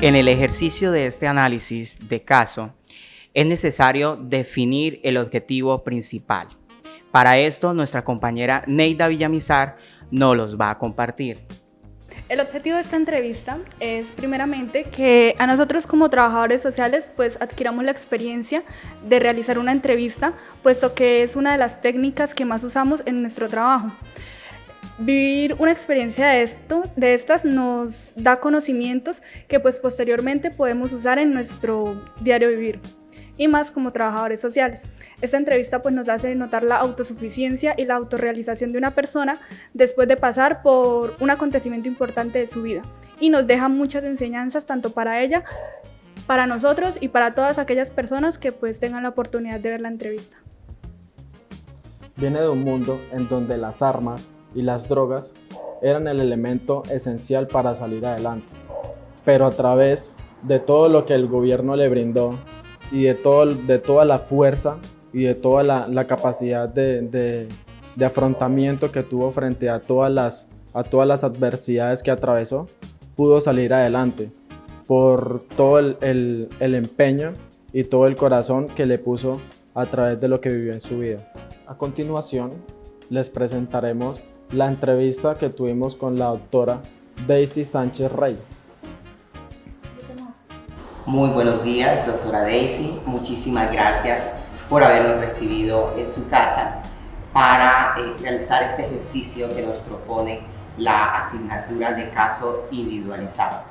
En el ejercicio de este análisis de caso, es necesario definir el objetivo principal. Para esto, nuestra compañera Neida Villamizar nos los va a compartir. El objetivo de esta entrevista es primeramente que a nosotros como trabajadores sociales pues adquiramos la experiencia de realizar una entrevista, puesto que es una de las técnicas que más usamos en nuestro trabajo. Vivir una experiencia de estas nos da conocimientos que pues posteriormente podemos usar en nuestro diario vivir, y más como trabajadores sociales. Esta entrevista pues nos hace notar la autosuficiencia y la autorrealización de una persona después de pasar por un acontecimiento importante de su vida, y nos deja muchas enseñanzas tanto para ella, para nosotros y para todas aquellas personas que pues tengan la oportunidad de ver la entrevista. Viene de un mundo en donde las armas y las drogas eran el elemento esencial para salir adelante, pero a través de todo lo que el gobierno le brindó y de toda la fuerza y de toda la capacidad de afrontamiento que tuvo frente a todas las adversidades que atravesó, pudo salir adelante por todo el empeño y todo el corazón que le puso a través de lo que vivió en su vida. A continuación, les presentaremos la entrevista que tuvimos con la doctora Daisy Sánchez Rey. Muy buenos días, doctora Daisy. Muchísimas gracias por habernos recibido en su casa para realizar este ejercicio que nos propone la asignatura de caso individualizado.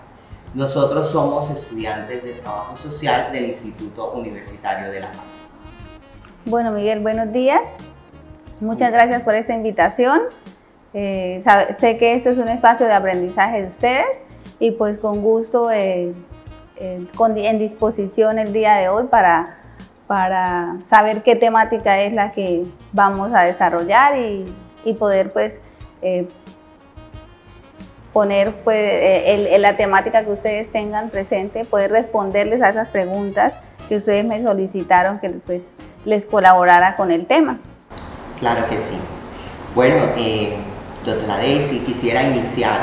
Nosotros somos estudiantes de Trabajo Social del Instituto Universitario de La Paz. Bueno, Miguel, buenos días. Muchas gracias por esta invitación. Sé que este es un espacio de aprendizaje de ustedes y pues con gusto en disposición el día de hoy para saber qué temática es la que vamos a desarrollar y poder pues poner pues la temática que ustedes tengan presente, poder responderles a esas preguntas que ustedes me solicitaron que pues les colaborara con el tema. Claro que sí. Bueno, doctora Daisy, quisiera iniciar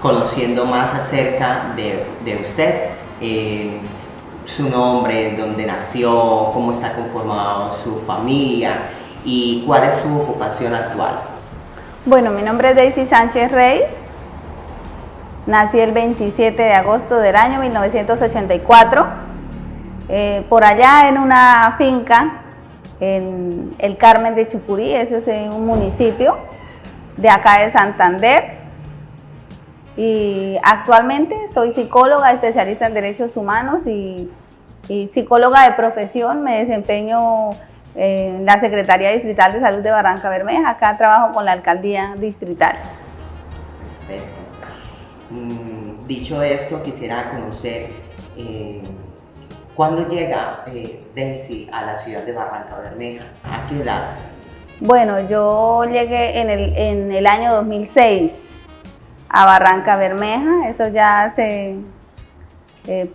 conociendo más acerca de usted, su nombre, dónde nació, cómo está conformado su familia y cuál es su ocupación actual. Bueno, mi nombre es Daisy Sánchez Rey, nací el 27 de agosto del año 1984, por allá en una finca en el Carmen de Chucurí, eso es un municipio de acá de Santander, y actualmente soy psicóloga, especialista en derechos humanos y psicóloga de profesión. Me desempeño en la Secretaría Distrital de Salud de Barranca Bermeja. Acá trabajo con la Alcaldía Distrital. Perfecto. Dicho esto, quisiera conocer ¿cuándo llega Daisy a la ciudad de Barranca Bermeja? ¿A qué edad? Bueno, yo llegué en el año 2006 a Barranca Bermeja, eso ya hace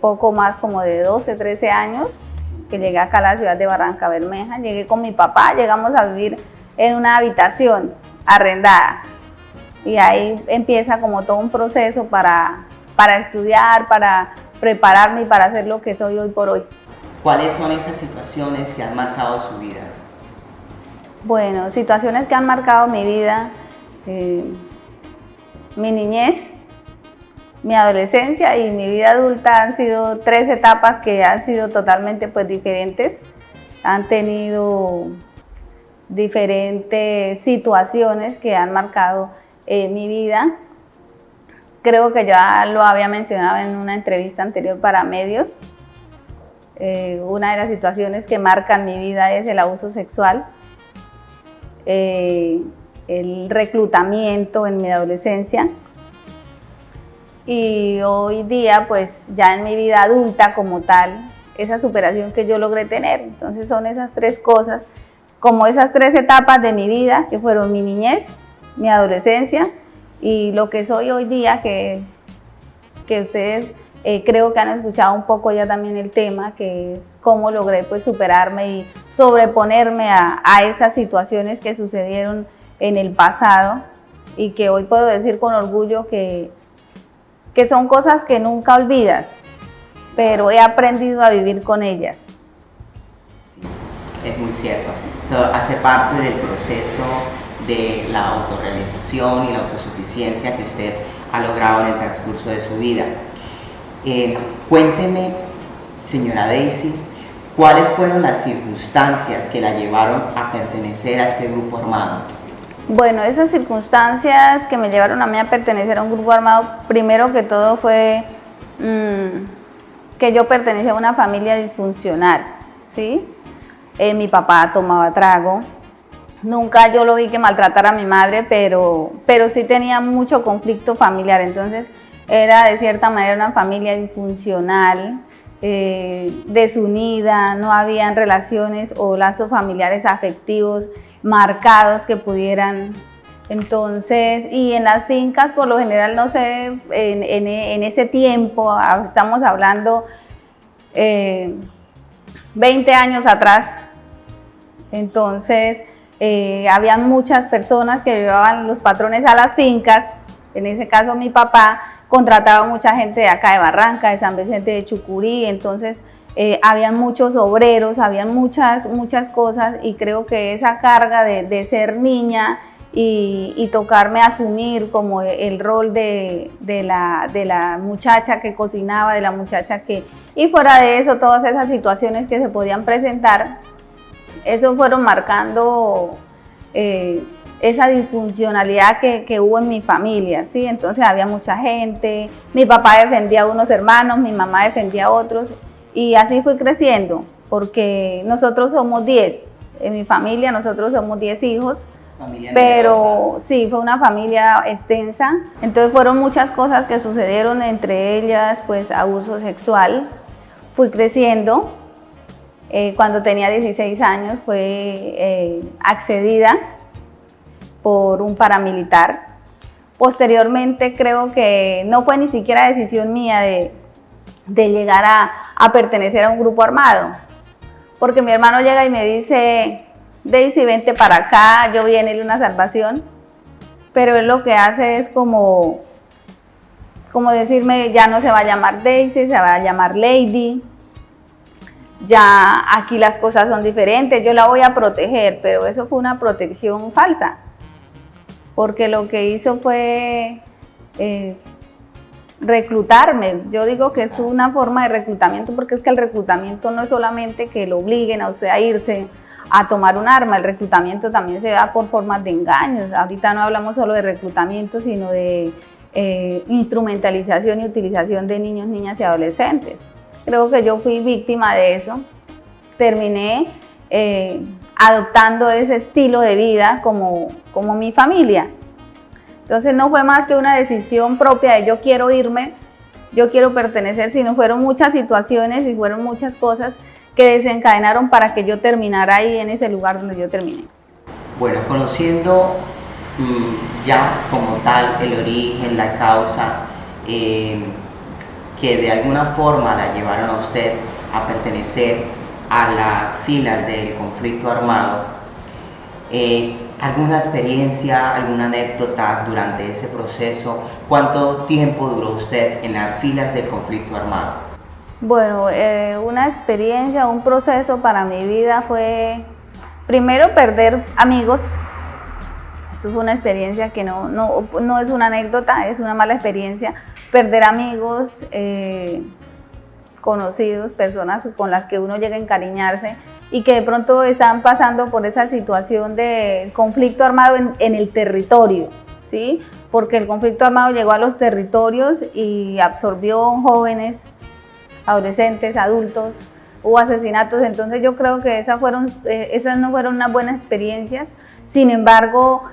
poco más como de 12, 13 años que llegué acá a la ciudad de Barranca Bermeja. Llegué con mi papá, llegamos a vivir en una habitación arrendada y ahí empieza como todo un proceso para estudiar, para prepararme y para hacer lo que soy hoy por hoy. ¿Cuáles son esas situaciones que han marcado su vida? Bueno, situaciones que han marcado mi vida, mi niñez, mi adolescencia y mi vida adulta han sido 3 etapas que han sido totalmente pues diferentes. Han tenido diferentes situaciones que han marcado mi vida. Creo que ya lo había mencionado en una entrevista anterior para medios. Una de las situaciones que marcan mi vida es el abuso sexual, el reclutamiento en mi adolescencia y hoy día pues ya en mi vida adulta como tal, esa superación que yo logré tener. Entonces son esas 3 cosas, como esas 3 etapas de mi vida que fueron mi niñez, mi adolescencia y lo que soy hoy día, que ustedes creo que han escuchado un poco ya también el tema, que es cómo logré pues superarme y sobreponerme a esas situaciones que sucedieron en el pasado y que hoy puedo decir con orgullo que que son cosas que nunca olvidas, pero he aprendido a vivir con ellas. Es muy cierto. Hace parte del proceso de la autorrealización y la autosuficiencia que usted ha logrado en el transcurso de su vida. Cuénteme, señora Daisy, ¿cuáles fueron las circunstancias que la llevaron a pertenecer a este grupo armado? Bueno, esas circunstancias que me llevaron a mí a pertenecer a un grupo armado, primero que todo fue que yo pertenecía a una familia disfuncional, ¿sí? Mi papá tomaba trago, nunca yo lo vi que maltratara a mi madre, pero sí tenía mucho conflicto familiar, entonces era de cierta manera una familia disfuncional, desunida, no habían relaciones o lazos familiares afectivos marcados que pudieran. Entonces, y en las fincas por lo general, no sé, en ese tiempo, estamos hablando 20 años atrás, entonces habían muchas personas que llevaban los patrones a las fincas. En ese caso mi papá contrataba mucha gente de acá de Barranca, de San Vicente de Chucurí, entonces habían muchos obreros, habían muchas cosas, y creo que esa carga de ser niña y tocarme asumir como el rol de la muchacha que cocinaba, de la muchacha que... Y fuera de eso, todas esas situaciones que se podían presentar, eso fueron marcando esa disfuncionalidad que hubo en mi familia, ¿sí? Entonces había mucha gente, mi papá defendía a unos hermanos, mi mamá defendía a otros, y así fui creciendo, porque nosotros somos 10, en mi familia nosotros somos 10 hijos, pero sí, fue una familia extensa, entonces fueron muchas cosas que sucedieron, entre ellas pues abuso sexual. Fui creciendo, cuando tenía 16 años fue accedida por un paramilitar. Posteriormente creo que no fue ni siquiera decisión mía de llegar a pertenecer a un grupo armado, porque mi hermano llega y me dice: Daisy, vente para acá, yo vi en él una salvación, pero él lo que hace es como decirme: ya no se va a llamar Daisy, se va a llamar Lady, ya aquí las cosas son diferentes, yo la voy a proteger, pero eso fue una protección falsa, porque lo que hizo fue reclutarme. Yo digo que es una forma de reclutamiento, porque es que el reclutamiento no es solamente que lo obliguen a usted a irse a tomar un arma, el reclutamiento también se da por formas de engaños. Ahorita no hablamos solo de reclutamiento, sino de instrumentalización y utilización de niños, niñas y adolescentes. Creo que yo fui víctima de eso, terminé adoptando ese estilo de vida como mi familia. Entonces no fue más que una decisión propia de yo quiero irme, yo quiero pertenecer, sino fueron muchas situaciones y fueron muchas cosas que desencadenaron para que yo terminara ahí en ese lugar donde yo terminé. Bueno, conociendo ya como tal el origen, la causa que de alguna forma la llevaron a usted a pertenecer a las filas del conflicto armado, ¿alguna experiencia, alguna anécdota durante ese proceso? ¿Cuánto tiempo duró usted en las filas del conflicto armado? Bueno, una experiencia, un proceso para mi vida fue primero perder amigos. Eso fue una experiencia que no es una anécdota, es una mala experiencia. Perder amigos, conocidos, personas con las que uno llega a encariñarse y que de pronto están pasando por esa situación de conflicto armado en el territorio, ¿sí? Porque el conflicto armado llegó a los territorios y absorbió jóvenes, adolescentes, adultos, hubo asesinatos. Entonces yo creo que esas no fueron unas buenas experiencias. Sin embargo,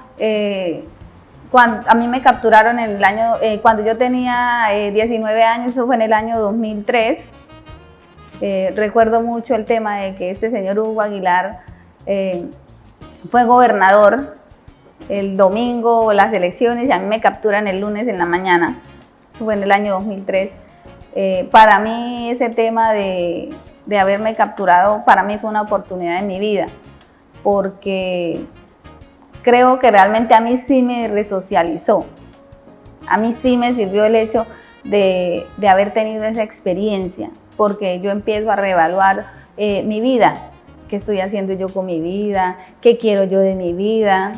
cuando a mí me capturaron en el año, cuando yo tenía 19 años, eso fue en el año 2003, recuerdo mucho el tema de que este señor Hugo Aguilar fue gobernador el domingo, las elecciones, y a mí me capturan el lunes en la mañana, eso fue en el año 2003. Para mí ese tema de haberme capturado, para mí fue una oportunidad en mi vida, porque creo que realmente a mí sí me resocializó, a mí sí me sirvió el hecho de haber tenido esa experiencia, porque yo empiezo a reevaluar mi vida, qué estoy haciendo yo con mi vida, qué quiero yo de mi vida.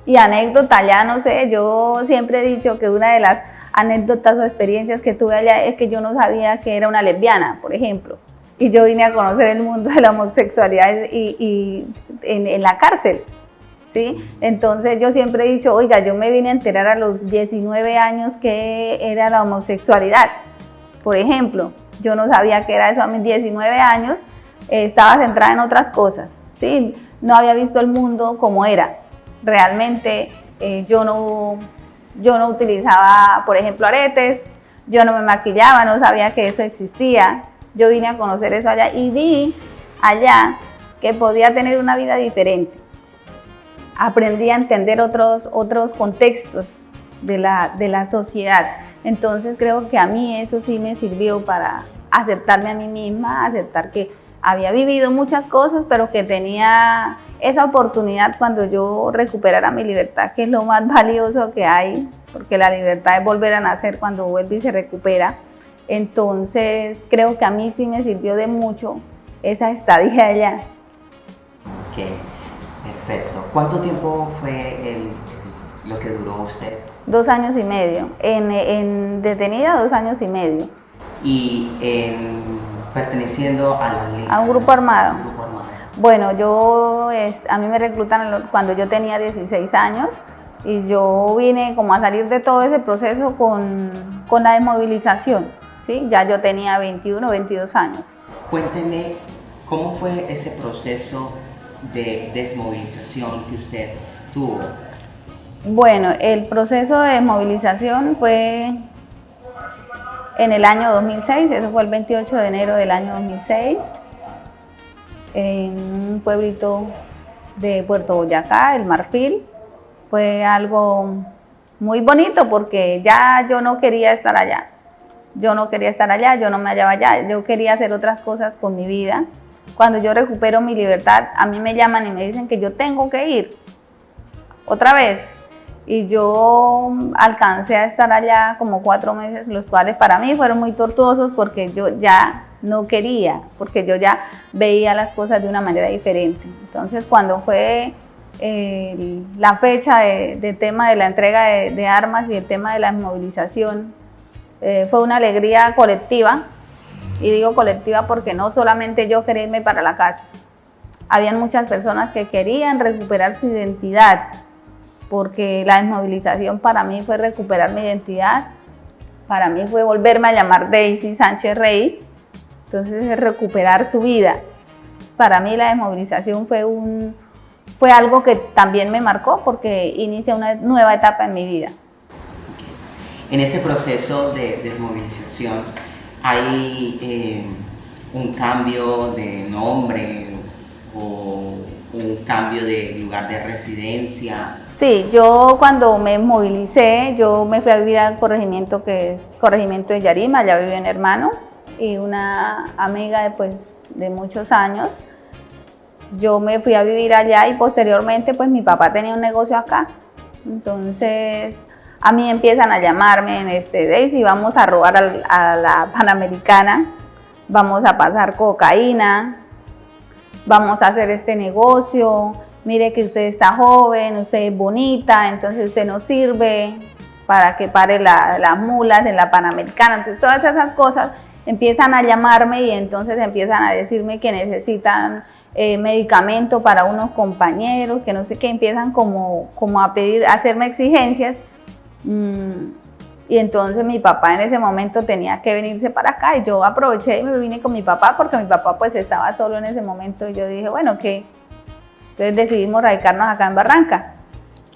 Y anécdota, ya no sé, yo siempre he dicho que una de las anécdotas o experiencias que tuve allá es que yo no sabía que era una lesbiana, por ejemplo, y yo vine a conocer el mundo de la homosexualidad y en la cárcel, ¿sí? Entonces yo siempre he dicho, oiga, yo me vine a enterar a los 19 años que era la homosexualidad, por ejemplo, yo no sabía que era eso a mis 19 años, estaba centrada en otras cosas, ¿sí? No había visto el mundo como era. Realmente yo no utilizaba, por ejemplo, aretes, yo no me maquillaba, no sabía que eso existía. Yo vine a conocer eso allá y vi allá que podía tener una vida diferente. Aprendí a entender otros contextos de la sociedad. Entonces creo que a mí eso sí me sirvió para aceptarme a mí misma, aceptar que había vivido muchas cosas, pero que tenía esa oportunidad cuando yo recuperara mi libertad, que es lo más valioso que hay, porque la libertad es volver a nacer cuando vuelve y se recupera. Entonces creo que a mí sí me sirvió de mucho esa estadía allá. Ok, perfecto. ¿Cuánto tiempo fue lo que duró usted? 2 años y medio. En detenida, 2 años y medio. Y perteneciendo a un grupo armado. Un grupo armado. Bueno, a mí me reclutan cuando yo tenía 16 años y yo vine como a salir de todo ese proceso con la desmovilización, ¿sí? Ya yo tenía 21, 22 años. Cuénteme, ¿cómo fue ese proceso de desmovilización que usted tuvo? Bueno, el proceso de desmovilización fue en el año 2006, eso fue el 28 de enero del año 2006, en un pueblito de Puerto Boyacá, El Marfil. Fue algo muy bonito porque ya yo no quería estar allá. Yo no quería estar allá, yo no me hallaba allá, yo quería hacer otras cosas con mi vida. Cuando yo recupero mi libertad, a mí me llaman y me dicen que yo tengo que ir otra vez. Y yo alcancé a estar allá como 4 meses, los cuales para mí fueron muy tortuosos porque yo ya no quería, porque yo ya veía las cosas de una manera diferente. Entonces cuando fue la fecha de tema de la entrega de armas y el tema de la desmovilización, fue una alegría colectiva, y digo colectiva porque no solamente yo quería irme para la casa, habían muchas personas que querían recuperar su identidad, porque la desmovilización para mí fue recuperar mi identidad, para mí fue volverme a llamar Daisy Sánchez Rey, entonces es recuperar su vida. Para mí la desmovilización fue algo que también me marcó porque inicia una nueva etapa en mi vida. En ese proceso de desmovilización hay un cambio de nombre o un cambio de lugar de residencia. Sí, yo cuando me movilicé, yo me fui a vivir al corregimiento que es corregimiento de Yarima, allá vivía un hermano y una amiga de muchos años. Yo me fui a vivir allá y posteriormente pues mi papá tenía un negocio acá, entonces a mí empiezan a llamarme Daisy, vamos a robar a la Panamericana, vamos a pasar cocaína, vamos a hacer este negocio, mire que usted está joven, usted es bonita, entonces usted nos sirve para que pare las mulas en la Panamericana. Entonces todas esas cosas empiezan a llamarme y entonces empiezan a decirme que necesitan medicamento para unos compañeros, que no sé qué, empiezan como a pedir, a hacerme exigencias. Y entonces mi papá en ese momento tenía que venirse para acá y yo aproveché y me vine con mi papá porque mi papá pues estaba solo en ese momento y yo dije, bueno, ¿qué? Entonces decidimos radicarnos acá en Barranca.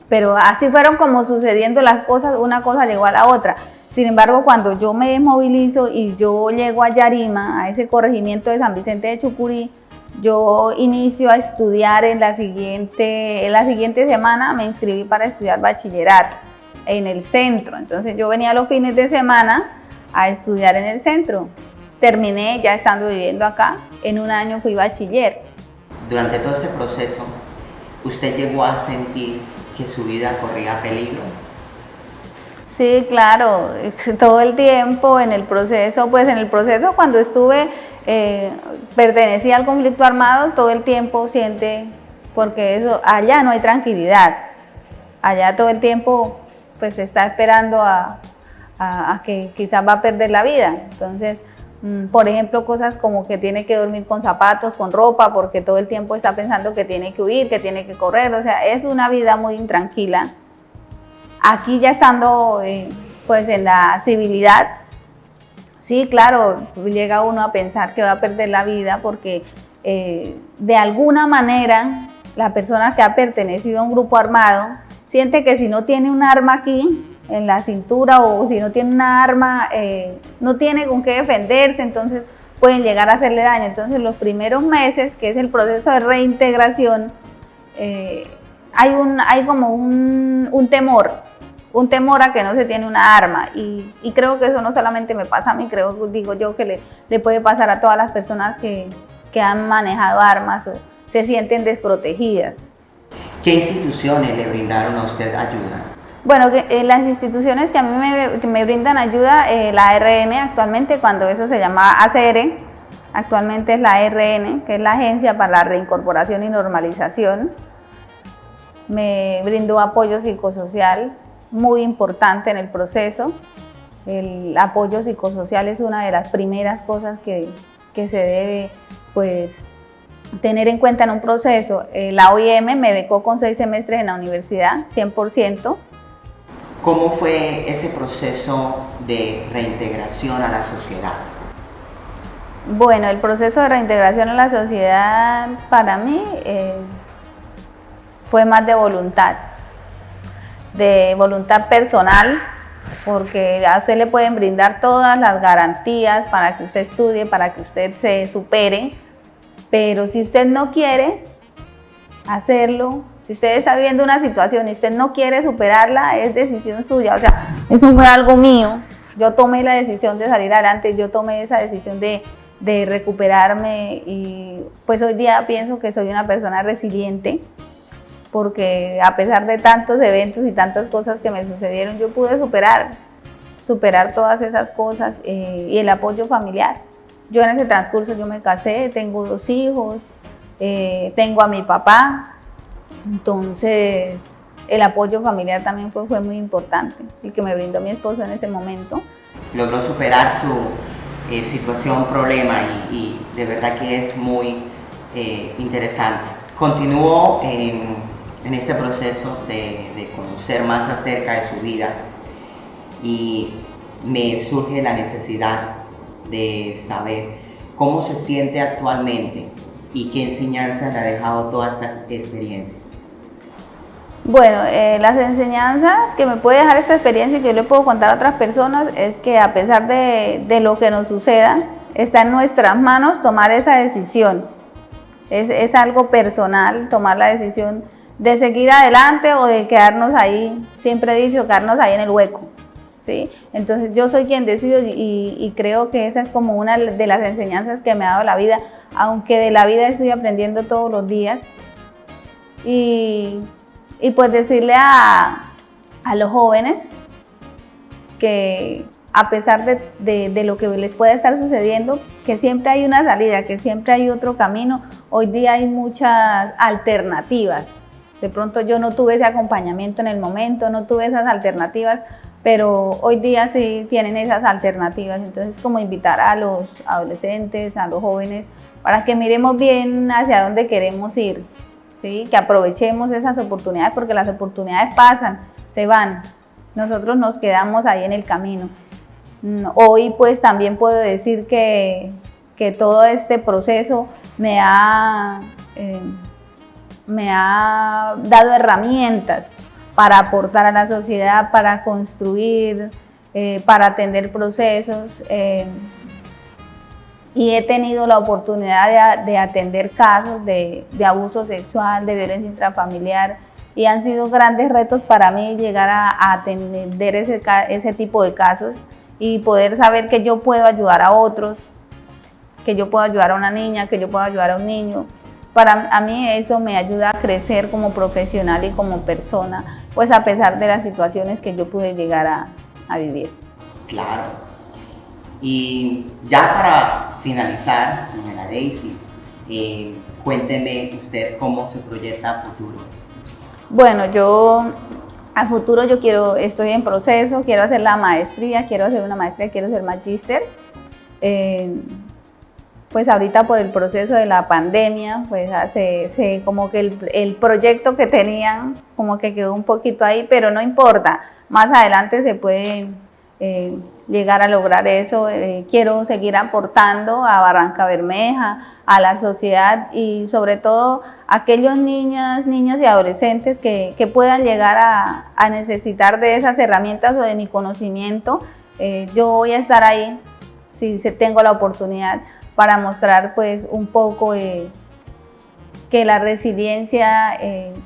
Pero así fueron como sucediendo las cosas, una cosa llegó a la otra. Sin embargo, cuando yo me desmovilizo y yo llego a Yarima, a ese corregimiento de San Vicente de Chucurí, yo inicio a estudiar en la siguiente semana me inscribí para estudiar bachillerato en el centro. Entonces yo venía los fines de semana a estudiar en el centro. Terminé ya estando viviendo acá, en un año fui bachiller. Durante todo este proceso, ¿usted llegó a sentir que su vida corría peligro? Sí, claro, todo el tiempo en el proceso, pues en el proceso cuando estuve, pertenecía al conflicto armado, todo el tiempo siente, porque eso, allá no hay tranquilidad, allá todo el tiempo pues se está esperando a que quizás va a perder la vida, entonces, por ejemplo, cosas como que tiene que dormir con zapatos, con ropa, porque todo el tiempo está pensando que tiene que huir, que tiene que correr, o sea, es una vida muy intranquila. Aquí ya estando pues en la civilidad, sí, claro, llega uno a pensar que va a perder la vida porque de alguna manera la persona que ha pertenecido a un grupo armado siente que si no tiene un arma aquí en la cintura o si no tiene una arma, no tiene con qué defenderse, entonces pueden llegar a hacerle daño. Entonces los primeros meses, que es el proceso de reintegración, hay como un temor a que no se tiene una arma y creo que eso no solamente me pasa a mí, digo yo que le puede pasar a todas las personas que han manejado armas o se sienten desprotegidas. ¿Qué instituciones le brindaron a usted ayuda? Bueno, las instituciones que a mí me brindan ayuda, la ARN actualmente, cuando eso se llamaba ACR, actualmente es la ARN, que es la Agencia para la Reincorporación y Normalización, me brindó apoyo psicosocial muy importante en el proceso. El apoyo psicosocial es una de las primeras cosas que se debe pues tener en cuenta en un proceso. La OIM me becó con 6 semestres en la universidad, 100%. ¿Cómo fue ese proceso de reintegración a la sociedad? Bueno, el proceso de reintegración a la sociedad para mí fue más de voluntad personal, porque a usted le pueden brindar todas las garantías para que usted estudie, para que usted se supere, pero si usted no quiere hacerlo, si usted está viviendo una situación y usted no quiere superarla, es decisión suya, o sea, eso fue algo mío, yo tomé la decisión de salir adelante, yo tomé esa decisión de recuperarme y pues hoy día pienso que soy una persona resiliente, porque a pesar de tantos eventos y tantas cosas que me sucedieron, yo pude superar todas esas cosas y el apoyo familiar. Yo en ese transcurso yo me casé, tengo 2 hijos, tengo a mi papá, entonces el apoyo familiar también fue muy importante, el que me brindó mi esposo en ese momento. Logró superar su situación, problema y de verdad que es muy interesante. Continuó en este proceso de conocer más acerca de su vida y me surge la necesidad de saber cómo se siente actualmente y qué enseñanzas le ha dejado toda esta experiencia. Bueno, las enseñanzas que me puede dejar esta experiencia y que yo le puedo contar a otras personas es que a pesar de lo que nos suceda, está en nuestras manos tomar esa decisión. Es algo personal tomar la decisión de seguir adelante o de quedarnos ahí, siempre he dicho, quedarnos ahí en el hueco, ¿sí? Entonces yo soy quien decido y creo que esa es como una de las enseñanzas que me ha dado la vida, aunque de la vida estoy aprendiendo todos los días. Y pues decirle a los jóvenes que a pesar de lo que les puede estar sucediendo, que siempre hay una salida, que siempre hay otro camino. Hoy día hay muchas alternativas. De pronto yo no tuve ese acompañamiento en el momento, no tuve esas alternativas, pero hoy día sí tienen esas alternativas. Entonces, como invitar a los adolescentes, a los jóvenes, para que miremos bien hacia dónde queremos ir, ¿sí? Que aprovechemos esas oportunidades, porque las oportunidades pasan, se van. Nosotros nos quedamos ahí en el camino. Hoy pues también puedo decir que todo este proceso me ha dado herramientas para aportar a la sociedad, para construir, para atender procesos. Y he tenido la oportunidad de atender casos de abuso sexual, de violencia intrafamiliar, y han sido grandes retos para mí llegar a atender ese tipo de casos y poder saber que yo puedo ayudar a otros, que yo puedo ayudar a una niña, que yo puedo ayudar a un niño. A mí eso me ayuda a crecer como profesional y como persona, pues a pesar de las situaciones que yo pude llegar a vivir. Claro. Y ya para finalizar, señora Daisy, cuénteme usted cómo se proyecta a futuro. Bueno, yo a futuro estoy en proceso, quiero hacer la maestría, quiero hacer una maestría, quiero ser magíster. Pues ahorita por el proceso de la pandemia, pues como que el proyecto que tenían como que quedó un poquito ahí, pero no importa, más adelante se puede llegar a lograr eso. Quiero seguir aportando a Barrancabermeja, a la sociedad y sobre todo a aquellos niños y adolescentes que puedan llegar a necesitar de esas herramientas o de mi conocimiento. Yo voy a estar ahí si tengo la oportunidad para mostrar pues un poco que la resiliencia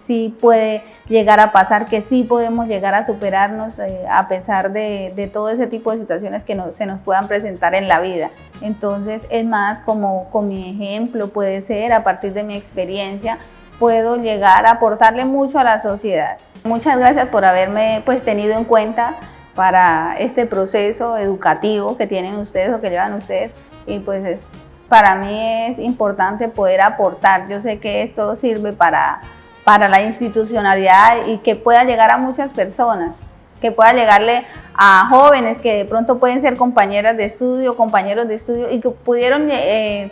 sí puede llegar a pasar, que sí podemos llegar a superarnos a pesar de todo ese tipo de situaciones que se nos puedan presentar en la vida. Entonces es más como con mi ejemplo, puede ser a partir de mi experiencia, puedo llegar a aportarle mucho a la sociedad. Muchas gracias por haberme pues tenido en cuenta para este proceso educativo que tienen ustedes o que llevan ustedes, y pues para mí es importante poder aportar. Yo sé que esto sirve para la institucionalidad y que pueda llegar a muchas personas, que pueda llegarle a jóvenes que de pronto pueden ser compañeras de estudio, compañeros de estudio y que pudieron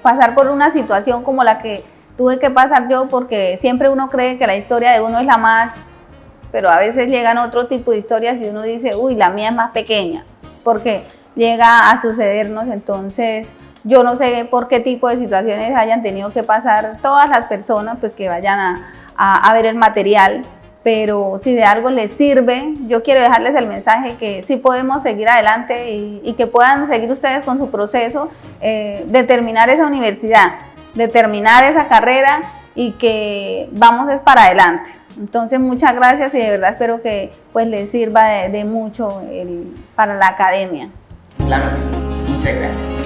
pasar por una situación como la que tuve que pasar yo, porque siempre uno cree que la historia de uno es la más, pero a veces llegan otro tipo de historias y uno dice, uy, la mía es más pequeña, porque llega a sucedernos. Entonces yo no sé por qué tipo de situaciones hayan tenido que pasar todas las personas pues que vayan a ver el material, pero si de algo les sirve, yo quiero dejarles el mensaje que sí podemos seguir adelante y que puedan seguir ustedes con su proceso de terminar esa universidad, de terminar esa carrera y que vamos es para adelante. Entonces muchas gracias y de verdad espero que pues les sirva de mucho para la academia. Claro, muchas gracias.